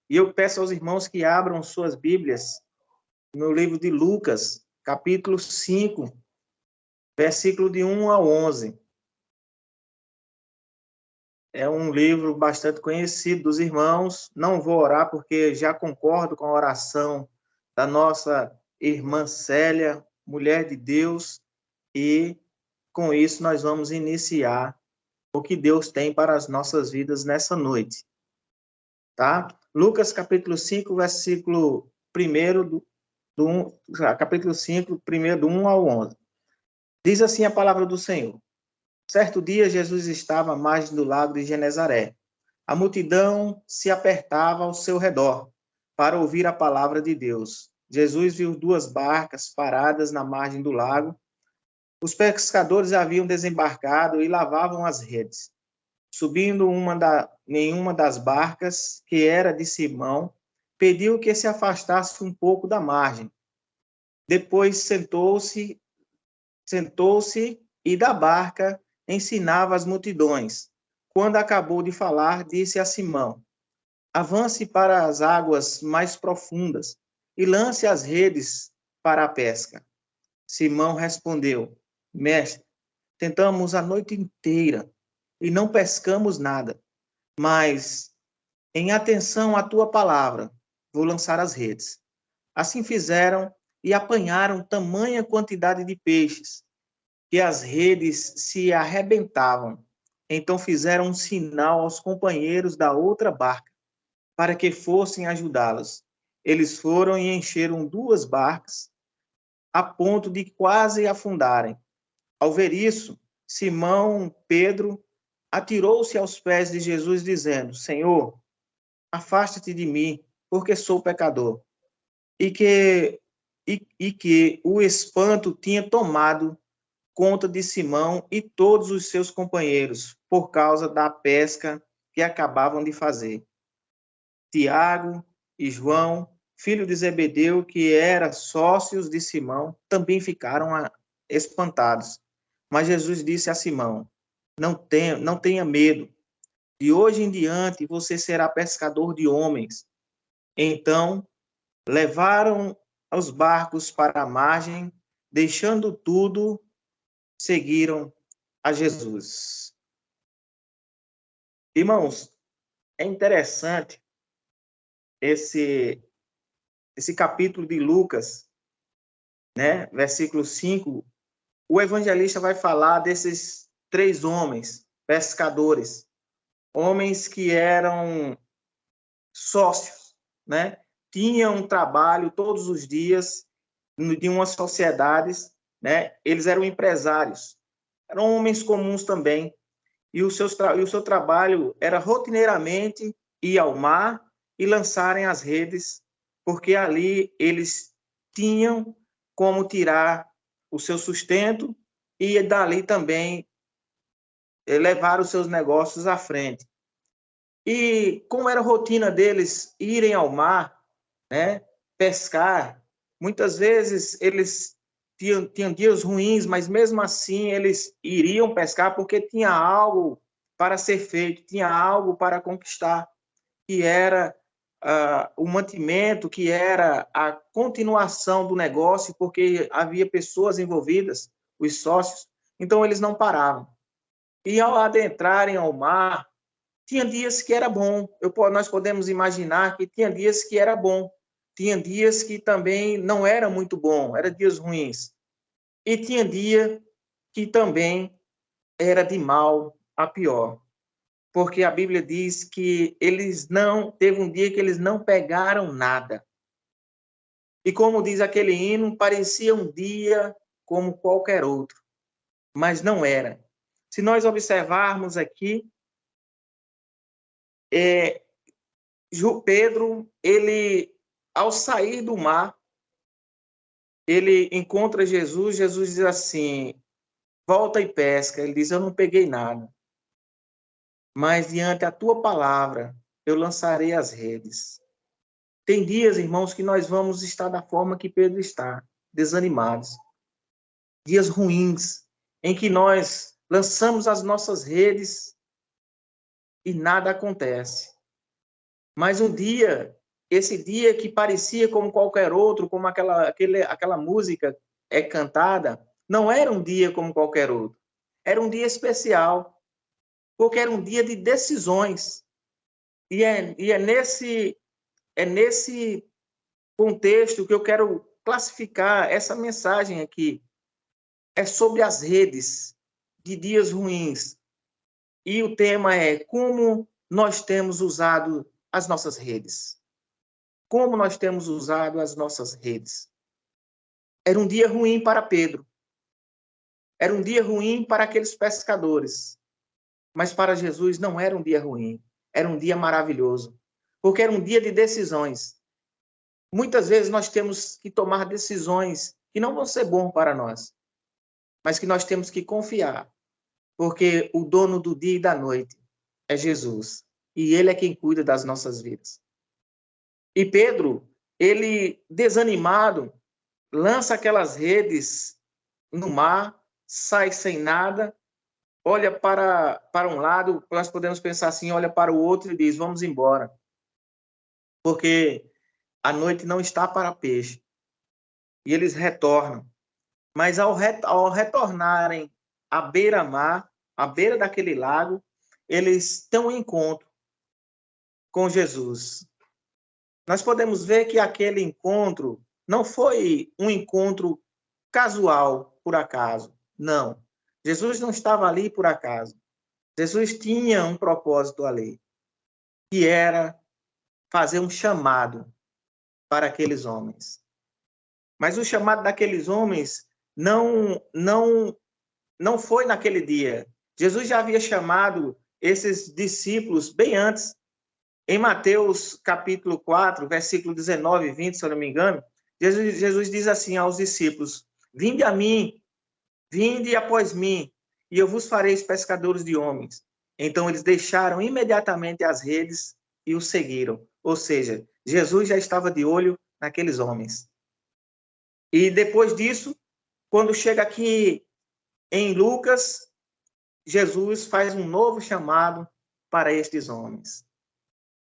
E eu peço aos irmãos que abram suas Bíblias no livro de Lucas, capítulo 5, versículo de 1 ao 11. É um livro bastante conhecido dos irmãos. Não vou orar porque já concordo com a oração da nossa irmã Célia, mulher de Deus, e com isso nós vamos iniciar o que Deus tem para as nossas vidas nessa noite. Tá? Lucas capítulo 5, versículo 1 capítulo 5, primeiro do 1 ao 11. Diz assim a palavra do Senhor. Certo dia, Jesus estava à margem do lago de Genezaré. A multidão se apertava ao seu redor para ouvir a palavra de Deus. Jesus viu duas barcas paradas na margem do lago. Os pescadores haviam desembarcado e lavavam as redes. Subindo em uma das barcas, que era de Simão, pediu que se afastasse um pouco da margem. Depois sentou-se e da barca ensinava as multidões. Quando acabou de falar, disse a Simão: avance para as águas mais profundas e lance as redes para a pesca. Simão respondeu: mestre, tentamos a noite inteira e não pescamos nada, mas em atenção à tua palavra, vou lançar as redes. Assim fizeram e apanharam tamanha quantidade de peixes que as redes se arrebentavam. Então fizeram um sinal aos companheiros da outra barca para que fossem ajudá-los. Eles foram e encheram duas barcas a ponto de quase afundarem. Ao ver isso, Simão Pedro atirou-se aos pés de Jesus, dizendo: Senhor, afasta-te de mim, porque sou pecador. E que o espanto tinha tomado conta de Simão e todos os seus companheiros, por causa da pesca que acabavam de fazer. Tiago e João, filho de Zebedeu, que eram sócios de Simão, também ficaram espantados. Mas Jesus disse a Simão: não tenha medo. De hoje em diante você será pescador de homens. Então, levaram os barcos para a margem, deixando tudo, seguiram a Jesus. Irmãos, é interessante esse capítulo de Lucas, né? Versículo 5, o evangelista vai falar desses três homens, pescadores, homens que eram sócios, né? Tinham um trabalho todos os dias de uma sociedade, né? Eles eram empresários, eram homens comuns também, e o seu trabalho era rotineiramente ir ao mar e lançarem as redes, porque ali eles tinham como tirar o seu sustento e dali também levar os seus negócios à frente. E como era a rotina deles irem ao mar, né, pescar, muitas vezes eles tinham dias ruins, mas mesmo assim eles iriam pescar porque tinha algo para ser feito, tinha algo para conquistar, que era o mantimento, que era a continuação do negócio, porque havia pessoas envolvidas, os sócios, então eles não paravam. E ao adentrarem ao mar, tinha dias que era bom. Nós podemos imaginar que tinha dias que era bom. Tinha dias que também não era muito bom, eram dias ruins. E tinha dia que também era de mal a pior. Porque a Bíblia diz que teve um dia que eles não pegaram nada. E como diz aquele hino, parecia um dia como qualquer outro, mas não era. Se nós observarmos aqui, Pedro, ele, ao sair do mar, ele encontra Jesus, Jesus diz assim, volta e pesca. Ele diz, eu não peguei nada, mas diante da tua palavra, eu lançarei as redes. Tem dias, irmãos, que nós vamos estar da forma que Pedro está, desanimados. Dias ruins, em que nós lançamos as nossas redes e nada acontece. Mas um dia, esse dia que parecia como qualquer outro, como aquela música é cantada, não era um dia como qualquer outro. Era um dia especial, porque era um dia de decisões. E é nesse contexto que eu quero classificar essa mensagem aqui. É sobre as redes de dias ruins. E o tema é como nós temos usado as nossas redes. Como nós temos usado as nossas redes. Era um dia ruim para Pedro. Era um dia ruim para aqueles pescadores. Mas para Jesus não era um dia ruim. Era um dia maravilhoso. Porque era um dia de decisões. Muitas vezes nós temos que tomar decisões que não vão ser bons para nós, mas que nós temos que confiar, porque o dono do dia e da noite é Jesus, e ele é quem cuida das nossas vidas. E Pedro, ele desanimado, lança aquelas redes no mar, sai sem nada, olha para um lado, nós podemos pensar assim, olha para o outro e diz, vamos embora, porque a noite não está para peixe. E eles retornam. Mas ao retornarem à beira-mar, à beira daquele lago, eles têm um encontro com Jesus. Nós podemos ver que aquele encontro não foi um encontro casual, por acaso. Não. Jesus não estava ali por acaso. Jesus tinha um propósito ali, que era fazer um chamado para aqueles homens. Mas o chamado daqueles homens não foi naquele dia. Jesus já havia chamado esses discípulos bem antes. Em Mateus capítulo 4, versículo 19 e 20, se eu não me engano, Jesus diz assim aos discípulos, vinde a mim, vinde após mim, e eu vos farei pescadores de homens. Então eles deixaram imediatamente as redes e o seguiram. Ou seja, Jesus já estava de olho naqueles homens. E depois disso, quando chega aqui em Lucas, Jesus faz um novo chamado para estes homens.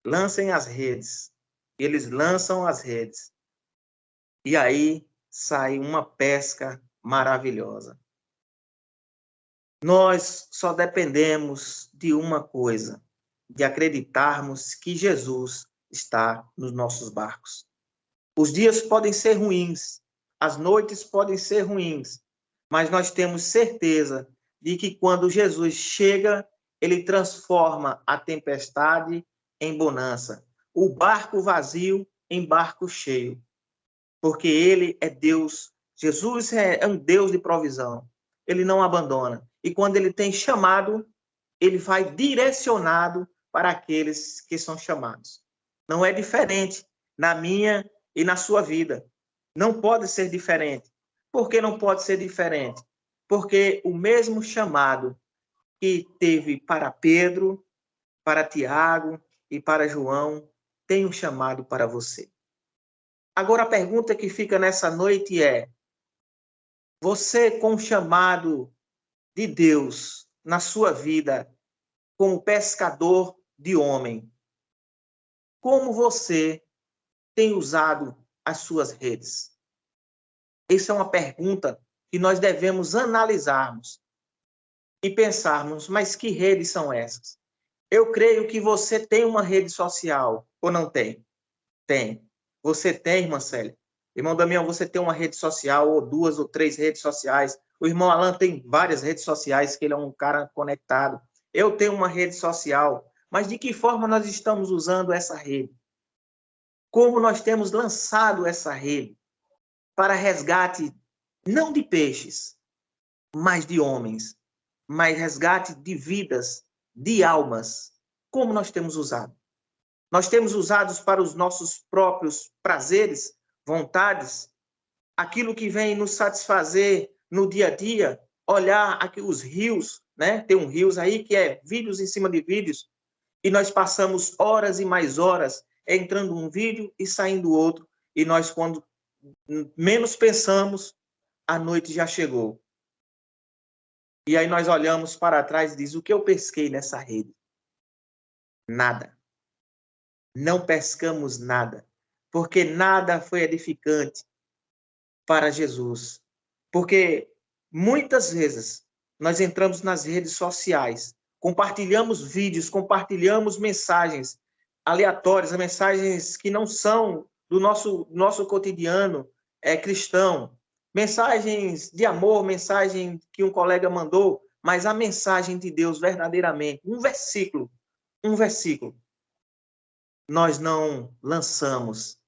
Lancem as redes. Eles lançam as redes. E aí sai uma pesca maravilhosa. Nós só dependemos de uma coisa, de acreditarmos que Jesus está nos nossos barcos. Os dias podem ser ruins, as noites podem ser ruins, mas nós temos certeza de que quando Jesus chega, ele transforma a tempestade em bonança, o barco vazio em barco cheio, porque ele é Deus. Jesus é um Deus de provisão. Ele não abandona. E quando ele tem chamado, ele vai direcionado para aqueles que são chamados. Não é diferente na minha e na sua vida. Não pode ser diferente. Por que não pode ser diferente? Porque o mesmo chamado que teve para Pedro, para Tiago e para João, tem um chamado para você. Agora, a pergunta que fica nessa noite é: você, com o chamado de Deus na sua vida, como pescador de homem, como você tem usado as suas redes? Essa é uma pergunta que nós devemos analisarmos e pensarmos, mas que redes são essas? Eu creio que você tem uma rede social, ou não tem? Tem. Você tem, irmã Célia? Irmão Damião, você tem uma rede social, ou 2 ou 3 redes sociais. O irmão Alan tem várias redes sociais, que ele é um cara conectado. Eu tenho uma rede social. Mas de que forma nós estamos usando essa rede? Como nós temos lançado essa rede para resgate não de peixes, mas de homens, mas resgate de vidas, de almas? Como nós temos usado? Nós temos usado para os nossos próprios prazeres, vontades, aquilo que vem nos satisfazer no dia a dia, olhar aqui os rios, né? Tem um rios aí que é vídeos em cima de vídeos, e nós passamos horas e mais horas entrando um vídeo e saindo outro, e nós, quando menos pensamos, a noite já chegou. E aí nós olhamos para trás e diz, o que eu pesquei nessa rede? Nada. não pescamos nada, porque nada foi edificante para Jesus. Porque muitas vezes nós entramos nas redes sociais, compartilhamos vídeos, compartilhamos mensagens aleatórias, mensagens que não são do nosso cotidiano cristão, mensagens de amor, mensagem que um colega mandou, mas a mensagem de Deus verdadeiramente, um versículo, nós não lançamos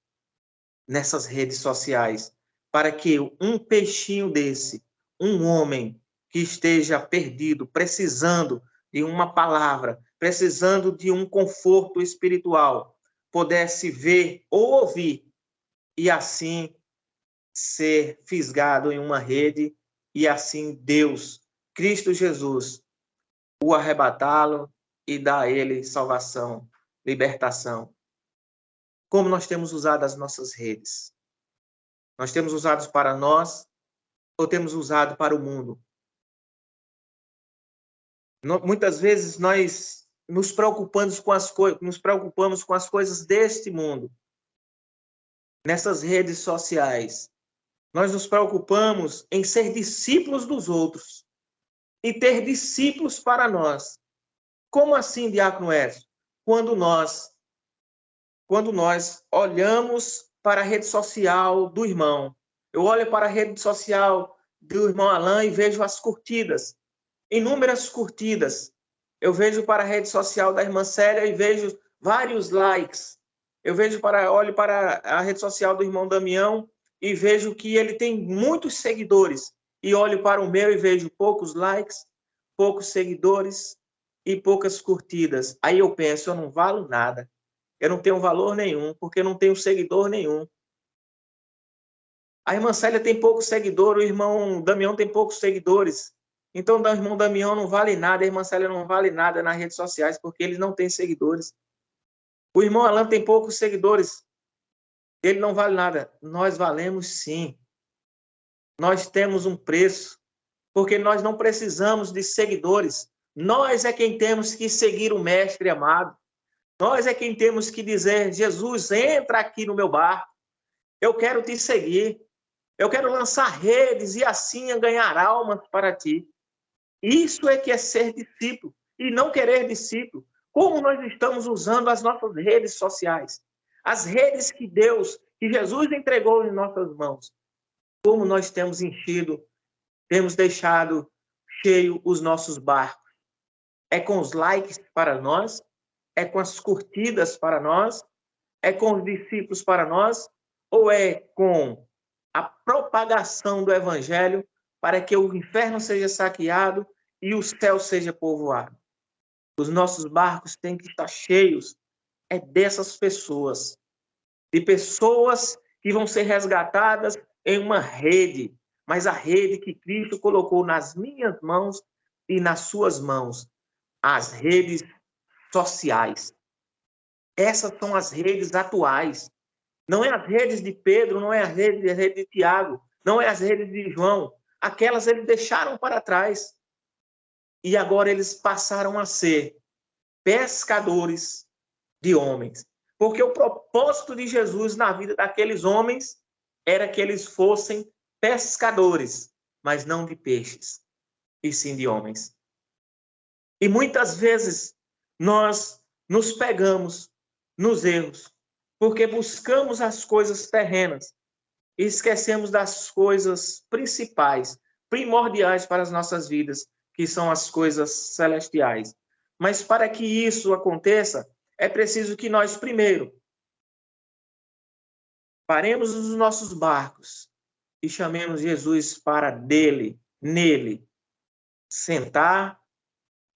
nessas redes sociais para que um peixinho desse, um homem que esteja perdido, precisando de uma palavra, precisando de um conforto espiritual, pudesse ver ou ouvir e assim ser fisgado em uma rede e assim Deus, Cristo Jesus, o arrebatá-lo e dar a ele salvação, libertação. Como nós temos usado as nossas redes? Nós temos usado para nós ou temos usado para o mundo? Muitas vezes nós nos preocupamos com as coisas deste mundo, nessas redes sociais. Nós nos preocupamos em ser discípulos dos outros e ter discípulos para nós. Como assim, Diácono Edson? Quando nós olhamos para a rede social do irmão, eu olho para a rede social do irmão Alain e vejo as curtidas, inúmeras curtidas. Eu vejo para a rede social da irmã Célia e vejo vários likes. Olho para a rede social do irmão Damião e vejo que ele tem muitos seguidores. E olho para o meu e vejo poucos likes, poucos seguidores e poucas curtidas. Aí eu penso, eu não valo nada. Eu não tenho valor nenhum, porque eu não tenho seguidor nenhum. A irmã Célia tem pouco seguidor, o irmão Damião tem poucos seguidores. Então, o irmão Damião não vale nada, a irmã Célia não vale nada nas redes sociais, porque eles não têm seguidores. O irmão Alan tem poucos seguidores, ele não vale nada. Nós valemos sim. Nós temos um preço, porque nós não precisamos de seguidores. Nós é quem temos que seguir o Mestre amado. Nós é quem temos que dizer, Jesus, entra aqui no meu barco. Eu quero te seguir. Eu quero lançar redes e assim ganhar almas para ti. Isso é que é ser discípulo e não querer discípulo. Como nós estamos usando as nossas redes sociais, as redes que Jesus entregou em nossas mãos. Como nós temos enchido, temos deixado cheio os nossos barcos. É com os likes para nós, é com as curtidas para nós, é com os discípulos para nós, ou é com a propagação do evangelho para que o inferno seja saqueado e o céu seja povoado? Os nossos barcos têm que estar cheios dessas pessoas, de pessoas que vão ser resgatadas em uma rede, mas a rede que Cristo colocou nas minhas mãos e nas suas mãos, as redes sociais. Essas são as redes atuais. Não é as redes de Pedro, não é a rede de Tiago, não é as redes de João. Aquelas eles deixaram para trás. E agora eles passaram a ser pescadores de homens. Porque o propósito de Jesus na vida daqueles homens era que eles fossem pescadores, mas não de peixes, e sim de homens. E muitas vezes nós nos pegamos nos erros, porque buscamos as coisas terrenas e esquecemos das coisas principais, primordiais para as nossas vidas, que são as coisas celestiais. Mas para que isso aconteça, é preciso que nós, primeiro, paremos os nossos barcos e chamemos Jesus para nele, sentar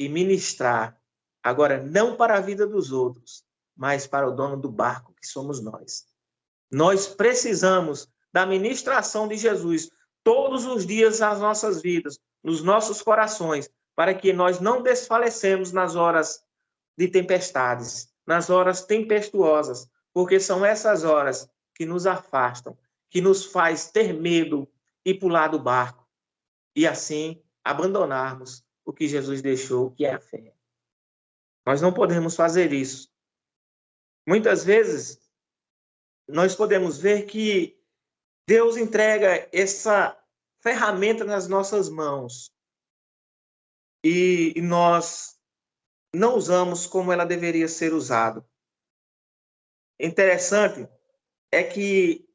e ministrar. Agora, não para a vida dos outros, mas para o dono do barco, que somos nós. Nós precisamos da ministração de Jesus todos os dias nas nossas vidas, nos nossos corações, para que nós não desfalecemos nas horas de tempestades, nas horas tempestuosas, porque são essas horas que nos afastam, que nos faz ter medo e pular do barco, e assim abandonarmos o que Jesus deixou, que é a fé. Nós não podemos fazer isso. Muitas vezes, nós podemos ver que Deus entrega essa ferramenta nas nossas mãos e nós não usamos como ela deveria ser usada. Interessante é que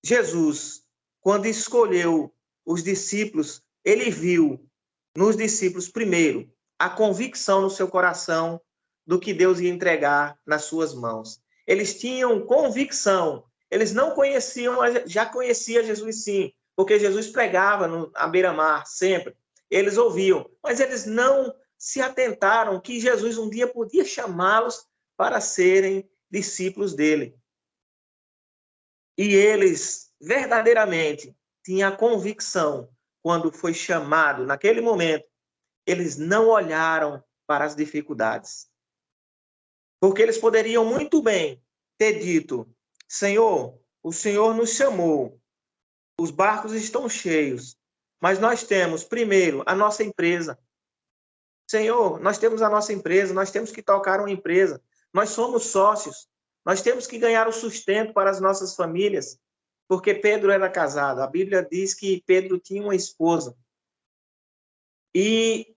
Jesus, quando escolheu os discípulos, ele viu nos discípulos, primeiro, a convicção no seu coração do que Deus ia entregar nas suas mãos. Eles tinham convicção. Eles não conheciam, já conhecia Jesus sim, porque Jesus pregava à beira-mar sempre. Eles ouviam, mas eles não se atentaram que Jesus um dia podia chamá-los para serem discípulos dele. E eles verdadeiramente tinham a convicção, quando foi chamado, naquele momento, eles não olharam para as dificuldades. Porque eles poderiam muito bem ter dito: Senhor, o Senhor nos chamou, os barcos estão cheios, mas nós temos, primeiro, a nossa empresa. Senhor, nós temos a nossa empresa, nós temos que tocar uma empresa, nós somos sócios, nós temos que ganhar o sustento para as nossas famílias, porque Pedro era casado. A Bíblia diz que Pedro tinha uma esposa. E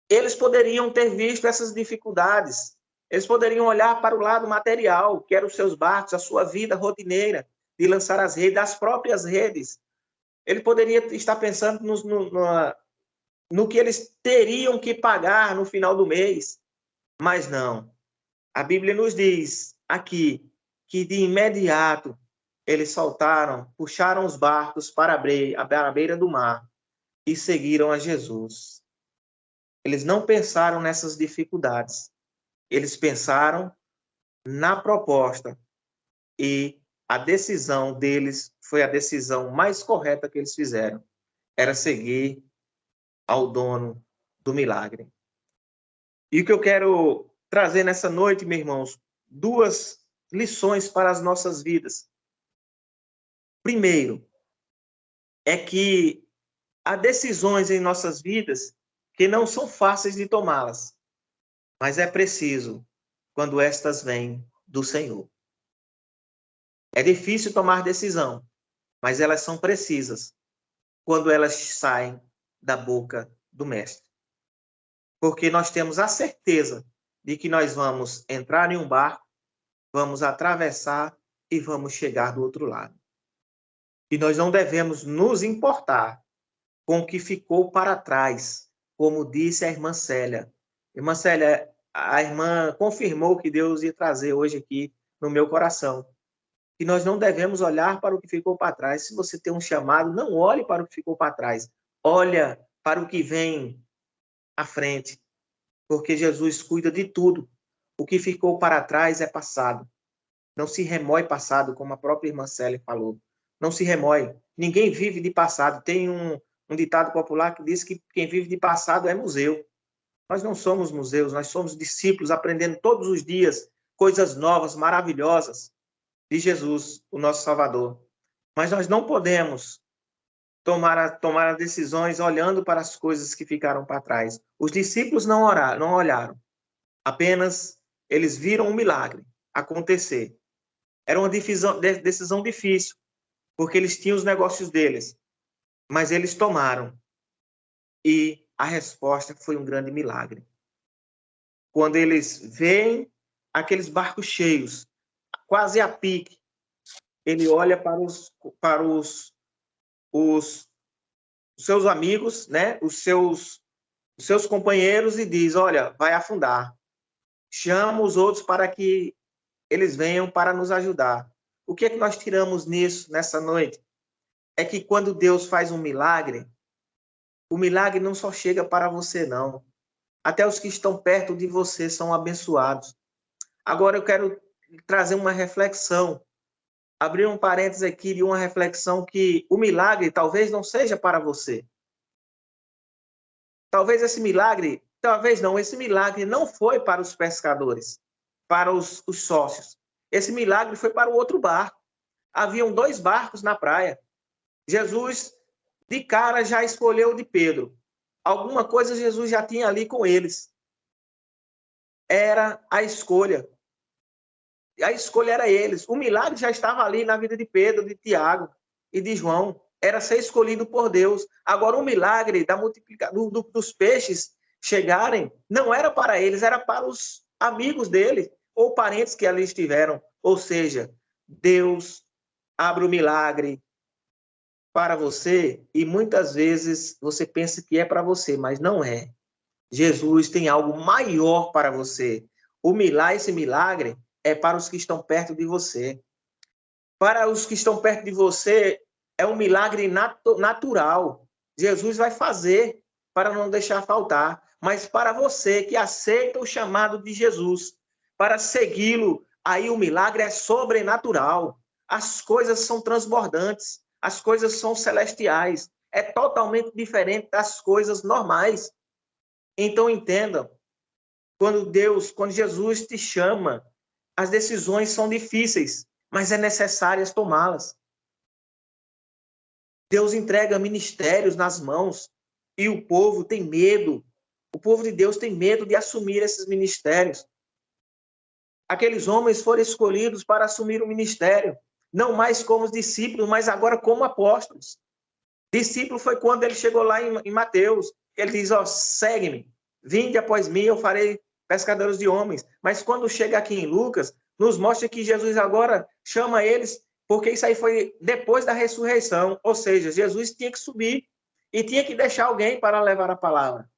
eles poderiam ter visto essas dificuldades, eles poderiam olhar para o lado material, que eram os seus barcos, a sua vida rotineira, de lançar as redes, as próprias redes. Ele poderia estar pensando no que eles teriam que pagar no final do mês, mas não. A Bíblia nos diz aqui que de imediato eles saltaram, puxaram os barcos para a beira do mar e seguiram a Jesus. Eles não pensaram nessas dificuldades. Eles pensaram na proposta e a decisão deles foi a decisão mais correta que eles fizeram. Era seguir ao dono do milagre. E o que eu quero trazer nessa noite, meus irmãos, duas lições para as nossas vidas. Primeiro, é que há decisões em nossas vidas que não são fáceis de tomá-las, mas é preciso quando estas vêm do Senhor. É difícil tomar decisão, mas elas são precisas quando elas saem da boca do Mestre. Porque nós temos a certeza de que nós vamos entrar em um barco, vamos atravessar e vamos chegar do outro lado. E nós não devemos nos importar com o que ficou para trás, como disse a irmã Célia. Irmã Célia, a irmã confirmou que Deus ia trazer hoje aqui no meu coração. E nós não devemos olhar para o que ficou para trás. Se você tem um chamado, não olhe para o que ficou para trás. Olha para o que vem à frente, porque Jesus cuida de tudo. O que ficou para trás é passado. Não se remói passado, como a própria irmã Célia falou. Não se remói. Ninguém vive de passado. Tem um ditado popular que diz que quem vive de passado é museu. Nós não somos museus, nós somos discípulos aprendendo todos os dias coisas novas, maravilhosas de Jesus, o nosso Salvador. Mas nós não podemos tomar decisões olhando para as coisas que ficaram para trás. Os discípulos não olharam. Apenas eles viram um milagre acontecer. Era uma decisão difícil, porque eles tinham os negócios deles. Mas eles tomaram. E a resposta foi um grande milagre. Quando eles veem aqueles barcos cheios, quase a pique, ele olha para os seus amigos, né? Os seus companheiros e diz: olha, vai afundar. Chama os outros para que eles venham para nos ajudar. O que é que nós tiramos nessa noite? É que quando Deus faz um milagre, o milagre não só chega para você, não. Até os que estão perto de você são abençoados. Agora eu quero trazer uma reflexão, abrir um parênteses aqui de uma reflexão que o milagre talvez não seja para você. Talvez esse milagre não foi para os pescadores, para os sócios. Esse milagre foi para o outro barco. Haviam 2 barcos na praia. Jesus, de cara, já escolheu o de Pedro. Alguma coisa Jesus já tinha ali com eles. Era a escolha. A escolha era eles. O milagre já estava ali na vida de Pedro, de Tiago e de João. Era ser escolhido por Deus. Agora, o milagre da multiplicação dos peixes chegarem não era para eles, era para os amigos deles ou parentes que ali estiveram. Ou seja, Deus abre o milagre para você e muitas vezes você pensa que é para você, mas não é. Jesus tem algo maior para você. Esse milagre é para os que estão perto de você. Para os que estão perto de você, é um milagre natural. Jesus vai fazer para não deixar faltar. Mas para você que aceita o chamado de Jesus, para segui-lo, aí o milagre é sobrenatural. As coisas são transbordantes, as coisas são celestiais. É totalmente diferente das coisas normais. Então entendam, quando Jesus te chama, as decisões são difíceis, mas é necessário tomá-las. Deus entrega ministérios nas mãos e o povo tem medo. O povo de Deus tem medo de assumir esses ministérios. Aqueles homens foram escolhidos para assumir o ministério, não mais como discípulos, mas agora como apóstolos. Discípulo foi quando ele chegou lá em Mateus. Ele diz, segue-me, vinde após mim, eu farei pescadores de homens. Mas quando chega aqui em Lucas, nos mostra que Jesus agora chama eles, porque isso aí foi depois da ressurreição. Ou seja, Jesus tinha que subir e tinha que deixar alguém para levar a palavra.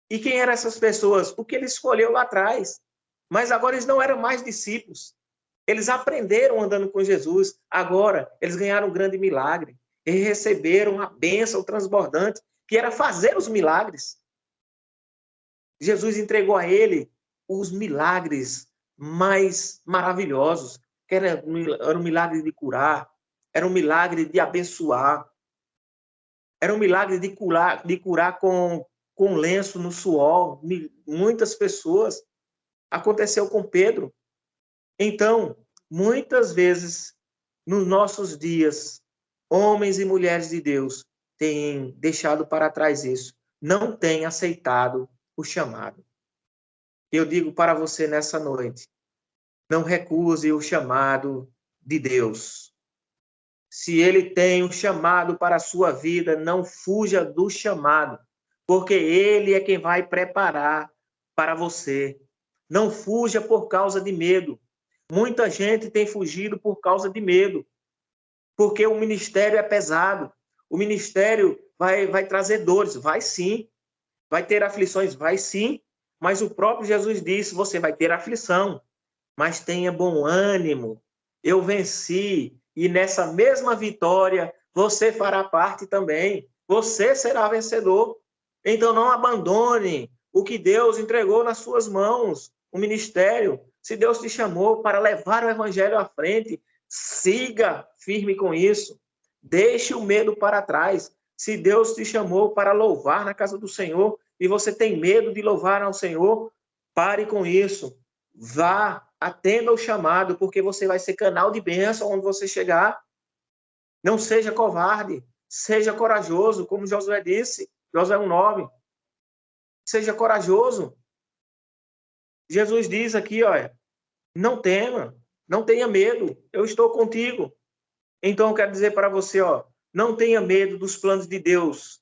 E quem eram essas pessoas? O que ele escolheu lá atrás. Mas agora eles não eram mais discípulos. Eles aprenderam andando com Jesus. Agora, eles ganharam um grande milagre. E receberam a bênção transbordante, que era fazer os milagres. Jesus entregou a ele os milagres mais maravilhosos, que era um milagre de curar, era um milagre de abençoar, era um milagre de curar com lenço no suor. Muitas pessoas. Aconteceu com Pedro. Então, muitas vezes, nos nossos dias, homens e mulheres de Deus têm deixado para trás isso, não têm aceitado o chamado. Eu digo para você nessa noite, não recuse o chamado de Deus. Se ele tem um chamado para a sua vida, não fuja do chamado, porque ele é quem vai preparar para você. Não fuja por causa de medo. Muita gente tem fugido por causa de medo, porque o ministério é pesado. O ministério vai trazer dores, vai sim. Vai ter aflições, vai sim. Mas o próprio Jesus disse, você vai ter aflição, mas tenha bom ânimo. Eu venci, e nessa mesma vitória, você fará parte também. Você será vencedor. Então não abandone o que Deus entregou nas suas mãos, o ministério. Se Deus te chamou para levar o evangelho à frente, siga firme com isso. Deixe o medo para trás. Se Deus te chamou para louvar na casa do Senhor e você tem medo de louvar ao Senhor, pare com isso. Vá, atenda o chamado, porque você vai ser canal de bênção onde você chegar. Não seja covarde, seja corajoso, como Josué disse, Josué 1:9. Seja corajoso. Jesus diz aqui, olha, não tema, não tenha medo, eu estou contigo. Então eu quero dizer para você, não tenha medo dos planos de Deus,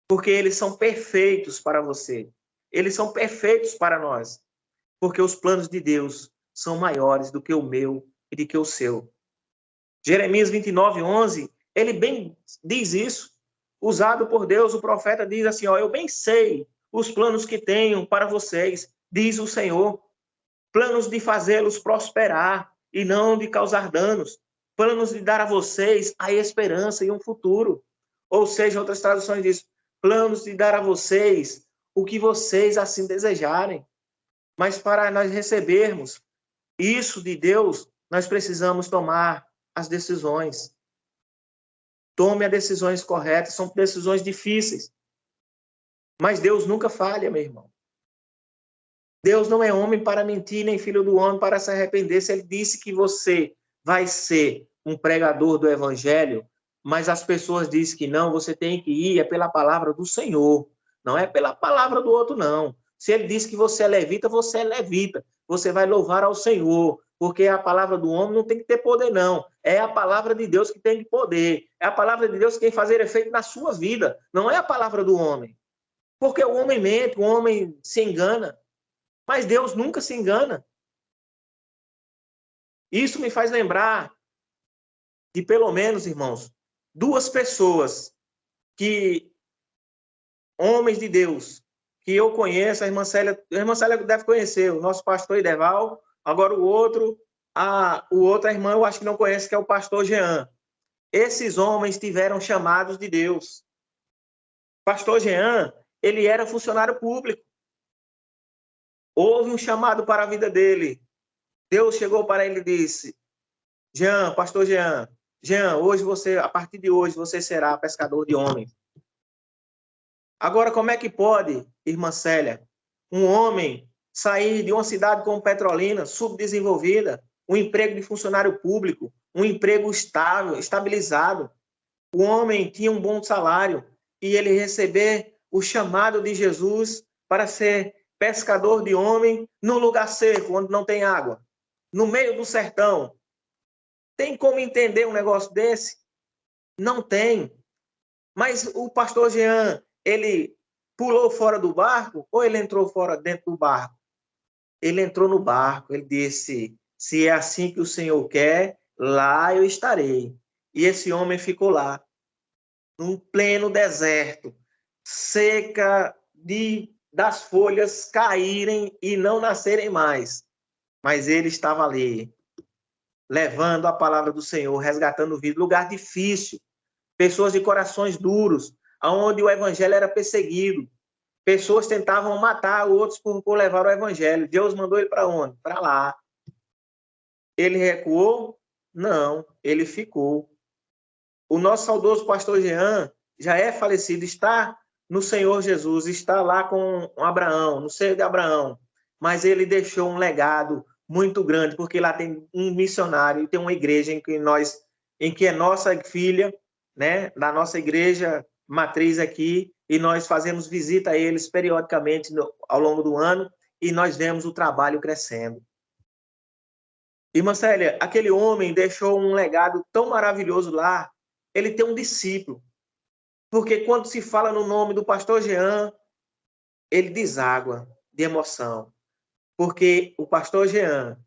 porque eles são perfeitos para você. Eles são perfeitos para nós, porque os planos de Deus são maiores do que o meu e do que o seu. Jeremias 29:11, ele bem diz isso. Usado por Deus, o profeta diz assim, eu bem sei os planos que tenho para vocês, diz o Senhor. Planos de fazê-los prosperar e não de causar danos. Planos de dar a vocês a esperança e um futuro. Ou seja, outras traduções dizem, planos de dar a vocês o que vocês assim desejarem. Mas para nós recebermos isso de Deus, nós precisamos tomar as decisões. Tome as decisões corretas, são decisões difíceis. Mas Deus nunca falha, meu irmão. Deus não é homem para mentir, nem filho do homem para se arrepender. Se ele disse que você vai ser um pregador do evangelho, mas as pessoas dizem que não, você tem que ir, é pela palavra do Senhor. Não é pela palavra do outro, não. Se ele disse que você é levita, você é levita. Você vai louvar ao Senhor. porque a palavra do homem não tem que ter poder, não. É a palavra de Deus que tem poder. É a palavra de Deus que tem que fazer efeito na sua vida. Não é a palavra do homem. Porque o homem mente, o homem se engana. Mas Deus nunca se engana. Isso me faz lembrar de, pelo menos, irmãos, duas pessoas que, homens de Deus, que eu conheço, a irmã Célia deve conhecer, o nosso pastor Ideval, agora o outro, a irmã eu acho que não conhece, que é o pastor Jean. Esses homens tiveram chamados de Deus. Pastor Jean, ele era funcionário público. Houve um chamado para a vida dele. Deus chegou para ele e disse: Jean, pastor Jean, hoje você, a partir de hoje, você será pescador de homens. Agora, como é que pode, irmã Célia, um homem sair de uma cidade como Petrolina, subdesenvolvida, um emprego de funcionário público, um emprego estável, estabilizado, o homem tinha um bom salário e ele receber o chamado de Jesus para ser pescador de homem num lugar seco, onde não tem água, no meio do sertão? Tem como entender um negócio desse? Não tem. Mas o pastor Jean, ele pulou fora do barco ou ele entrou fora dentro do barco? Ele entrou no barco, ele disse: se é assim que o Senhor quer, lá eu estarei. E esse homem ficou lá, num pleno deserto, seca das folhas caírem e não nascerem mais. Mas ele estava ali, levando a palavra do Senhor, resgatando vida, lugar difícil, pessoas de corações duros, onde o evangelho era perseguido. Pessoas tentavam matar outros por levar o evangelho. Deus mandou ele para onde? Para lá. Ele recuou? Não, ele ficou. O nosso saudoso pastor Jean já é falecido, está no Senhor Jesus, está lá com Abraão, no seio de Abraão. Mas ele deixou um legado muito grande, porque lá tem um missionário e tem uma igreja em que é nossa filha, né, da nossa igreja matriz aqui, e nós fazemos visita a eles periodicamente ao longo do ano, e nós vemos o trabalho crescendo. Irmã Célia, aquele homem deixou um legado tão maravilhoso lá. Ele tem um discípulo, porque quando se fala no nome do pastor Jean, ele deságua de emoção, porque o pastor Jean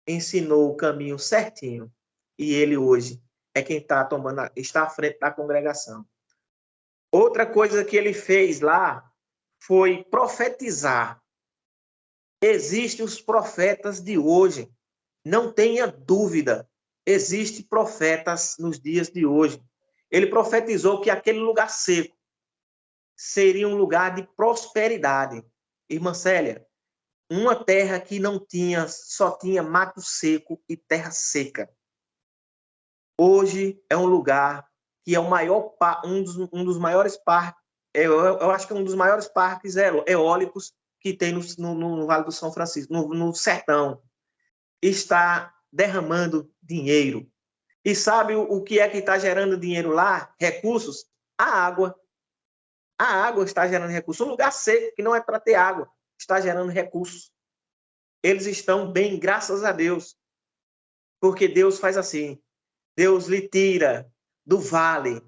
ensinou o caminho certinho e ele hoje é quem está à frente da congregação. Outra coisa que ele fez lá foi profetizar. Existem os profetas de hoje, não tenha dúvida, existem profetas nos dias de hoje. Ele profetizou que aquele lugar seco seria um lugar de prosperidade. Irmã Célia, uma terra que não tinha, só tinha mato seco e terra seca. Hoje é um lugar que é um dos maiores parques, eu acho que é um dos maiores parques eólicos que tem no Vale do São Francisco, no sertão. Está derramando dinheiro. E sabe o que é que está gerando dinheiro lá? Recursos? A água. A água está gerando recursos. Um lugar seco, que não é para ter água, está gerando recursos. Eles estão bem, graças a Deus. Porque Deus faz assim. Deus lhe tira do vale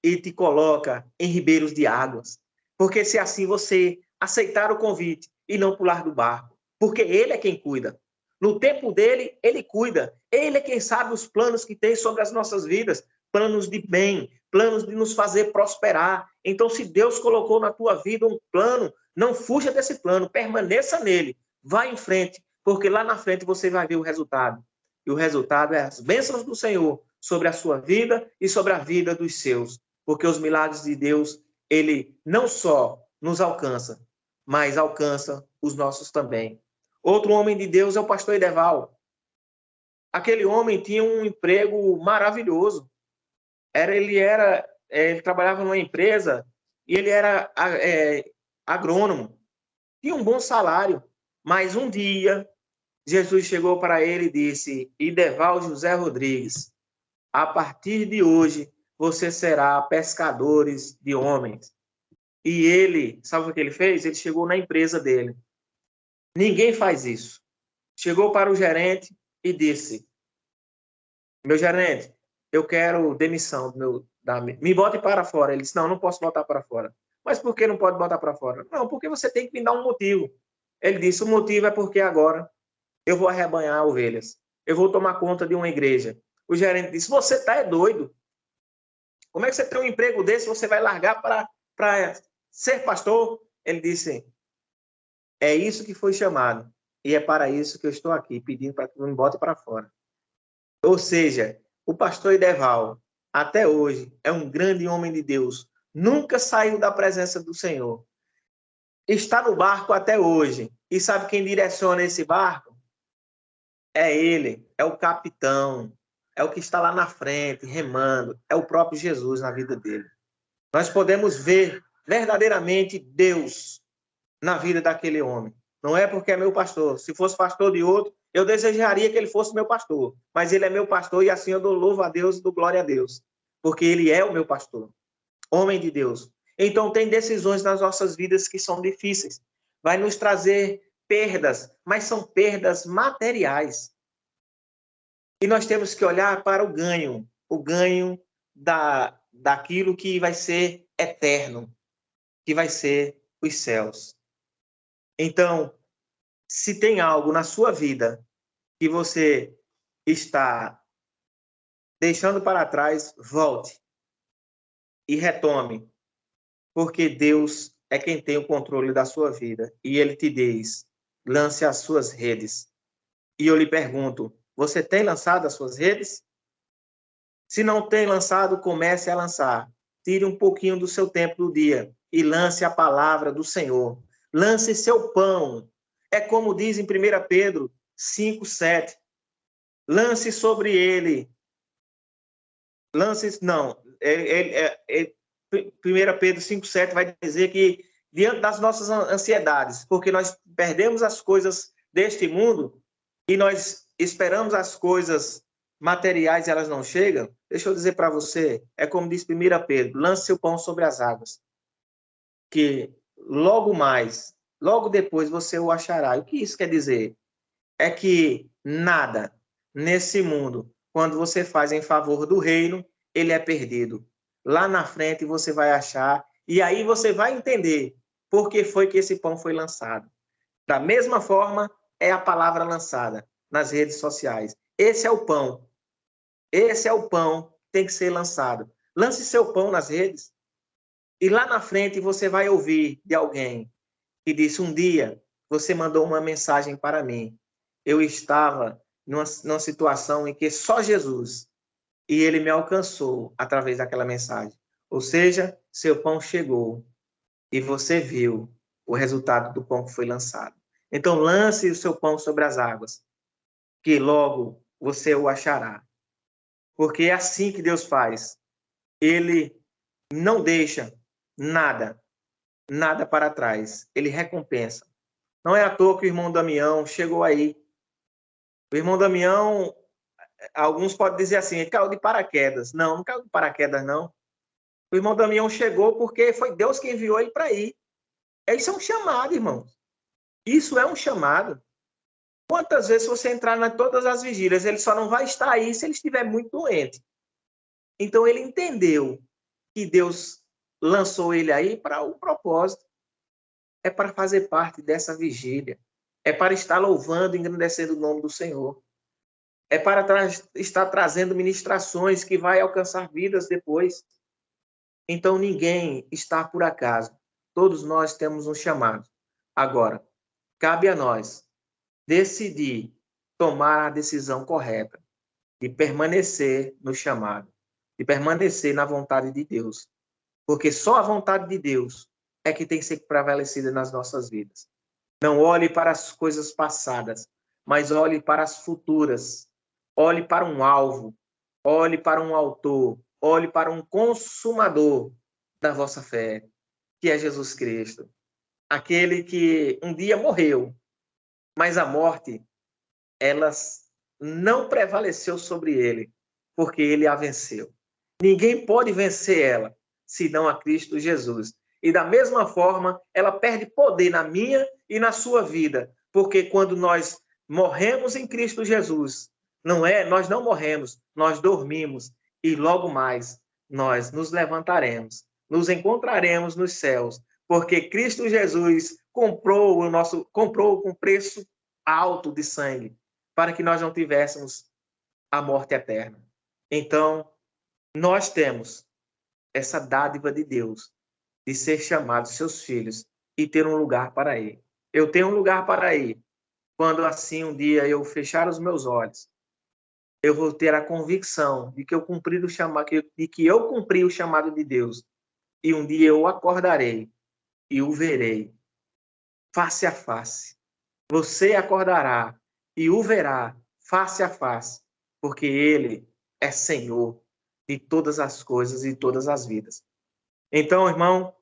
e te coloca em ribeiros de águas. Porque se assim você aceitar o convite e não pular do barco, porque ele é quem cuida. No tempo dele, ele cuida. Ele é quem sabe os planos que tem sobre as nossas vidas, planos de bem, planos de nos fazer prosperar. Então, se Deus colocou na tua vida um plano, não fuja desse plano, permaneça nele, vá em frente, porque lá na frente você vai ver o resultado. E o resultado é as bênçãos do Senhor sobre a sua vida e sobre a vida dos seus. Porque os milagres de Deus, ele não só nos alcança, mas alcança os nossos também. Outro homem de Deus é o pastor Ideval. Aquele homem tinha um emprego maravilhoso. Ele trabalhava numa empresa e ele era agrônomo. Tinha um bom salário, mas um dia Jesus chegou para ele e disse: Ideval José Rodrigues, a partir de hoje você será pescadores de homens. E ele, sabe o que ele fez? Ele chegou na empresa dele. Ninguém faz isso. Chegou para o gerente e disse: meu gerente, eu quero demissão me bote para fora. Ele disse: não, não posso botar para fora. Mas por que não pode botar para fora? Não, porque você tem que me dar um motivo. Ele disse: o motivo é porque agora eu vou arrebanhar ovelhas. Eu vou tomar conta de uma igreja. O gerente disse: você está doido? Como é que você tem um emprego desse? Você vai largar para ser pastor? Ele disse: é isso que foi chamado. E é para isso que eu estou aqui, pedindo para que me bote para fora. Ou seja, o pastor Ideval, até hoje, é um grande homem de Deus. Nunca saiu da presença do Senhor. Está no barco até hoje. E sabe quem direciona esse barco? É ele, é o capitão, é o que está lá na frente, remando. É o próprio Jesus na vida dele. Nós podemos ver verdadeiramente Deus na vida daquele homem. Não é porque é meu pastor. Se fosse pastor de outro, eu desejaria que ele fosse meu pastor. Mas ele é meu pastor e assim eu dou louvo a Deus e dou glória a Deus. Porque ele é o meu pastor. Homem de Deus. Então tem decisões nas nossas vidas que são difíceis. Vai nos trazer perdas, mas são perdas materiais. E nós temos que olhar para o ganho daquilo que vai ser eterno, que vai ser os céus. Então, se tem algo na sua vida que você está deixando para trás, volte e retome, porque Deus é quem tem o controle da sua vida e ele te diz: lance as suas redes. E eu lhe pergunto: você tem lançado as suas redes? Se não tem lançado, comece a lançar. Tire um pouquinho do seu tempo do dia e lance a palavra do Senhor. Lance seu pão. É como diz em 1 Pedro 5:7. Lance sobre ele. Lance, não. 1 Pedro 5:7 vai dizer que diante das nossas ansiedades, porque nós perdemos as coisas deste mundo e nós esperamos as coisas materiais e elas não chegam. Deixa eu dizer para você, é como diz 1 Pedro, lance seu pão sobre as águas, que logo mais, logo depois você o achará. E o que isso quer dizer? É que nada nesse mundo, quando você faz em favor do reino, ele é perdido. Lá na frente você vai achar, e aí você vai entender por que foi que esse pão foi lançado. Da mesma forma, é a palavra lançada nas redes sociais. Esse é o pão. Esse é o pão que tem que ser lançado. Lance seu pão nas redes, e lá na frente você vai ouvir de alguém que disse: um dia você mandou uma mensagem para mim. Eu estava numa situação em que só Jesus, e ele me alcançou através daquela mensagem. Ou seja, seu pão chegou e você viu o resultado do pão que foi lançado. Então lance o seu pão sobre as águas, que logo você o achará. Porque é assim que Deus faz. Ele não deixa nada, nada para trás. Ele recompensa. Não é à toa que o irmão Damião chegou aí. O irmão Damião, alguns podem dizer assim, ele caiu de paraquedas. Não, não caiu de paraquedas, não. O irmão Damião chegou porque foi Deus quem enviou ele para ir. Isso é um chamado, irmãos. Isso é um chamado. Quantas vezes você entrar em todas as vigílias, ele só não vai estar aí se ele estiver muito doente. Então ele entendeu que Deus lançou ele aí para um propósito. É para fazer parte dessa vigília. É para estar louvando e engrandecendo o nome do Senhor. É para estar trazendo ministrações que vai alcançar vidas depois. Então ninguém está por acaso. Todos nós temos um chamado. Agora, cabe a nós decidir tomar a decisão correta de permanecer no chamado, de permanecer na vontade de Deus. Porque só a vontade de Deus é que tem que ser prevalecida nas nossas vidas. Não olhe para as coisas passadas, mas olhe para as futuras. Olhe para um alvo, olhe para um autor, olhe para um consumador da vossa fé, que é Jesus Cristo. Aquele que um dia morreu, mas a morte, ela não prevaleceu sobre ele, porque ele a venceu. Ninguém pode vencer ela, senão a Cristo Jesus. E da mesma forma, ela perde poder na minha e na sua vida, porque quando nós morremos em Cristo Jesus, Não é? Nós não morremos, nós dormimos e logo mais nós nos levantaremos, nos encontraremos nos céus, porque Cristo Jesus comprou com preço alto de sangue, para que nós não tivéssemos a morte eterna. Então, nós temos essa dádiva de Deus de ser chamados seus filhos e ter um lugar para ir. Eu tenho um lugar para ir. Quando assim um dia eu fechar os meus olhos, eu vou ter a convicção de que eu cumpri o chamado, de que eu cumpri o chamado de Deus. E um dia eu acordarei e o verei face a face. Você acordará e o verá face a face, porque ele é Senhor de todas as coisas e todas as vidas. Então, irmão,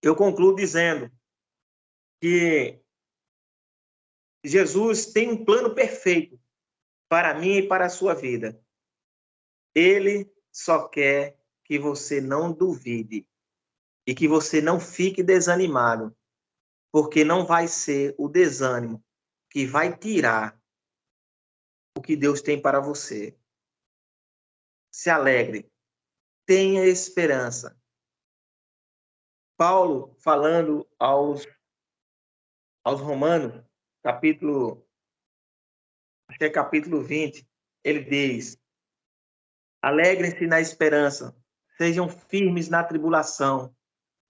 eu concluo dizendo que Jesus tem um plano perfeito para mim e para a sua vida. Ele só quer que você não duvide e que você não fique desanimado, porque não vai ser o desânimo que vai tirar o que Deus tem para você. Se alegre, tenha esperança. Paulo, falando aos Romanos, capítulo 20, ele diz: alegrem-se na esperança, sejam firmes na tribulação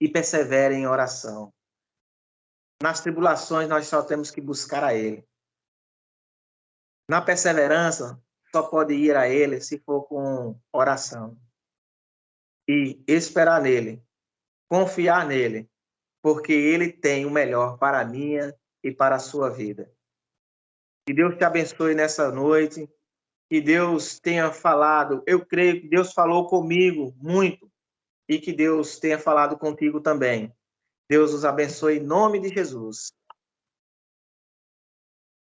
e perseverem em oração. Nas tribulações, nós só temos que buscar a Ele. Na perseverança, só pode ir a Ele se for com oração. E esperar nele, confiar nele, porque Ele tem o melhor para a minha e para a sua vida. Que Deus te abençoe nessa noite, que Deus tenha falado, eu creio que Deus falou comigo muito, e que Deus tenha falado contigo também. Deus os abençoe em nome de Jesus.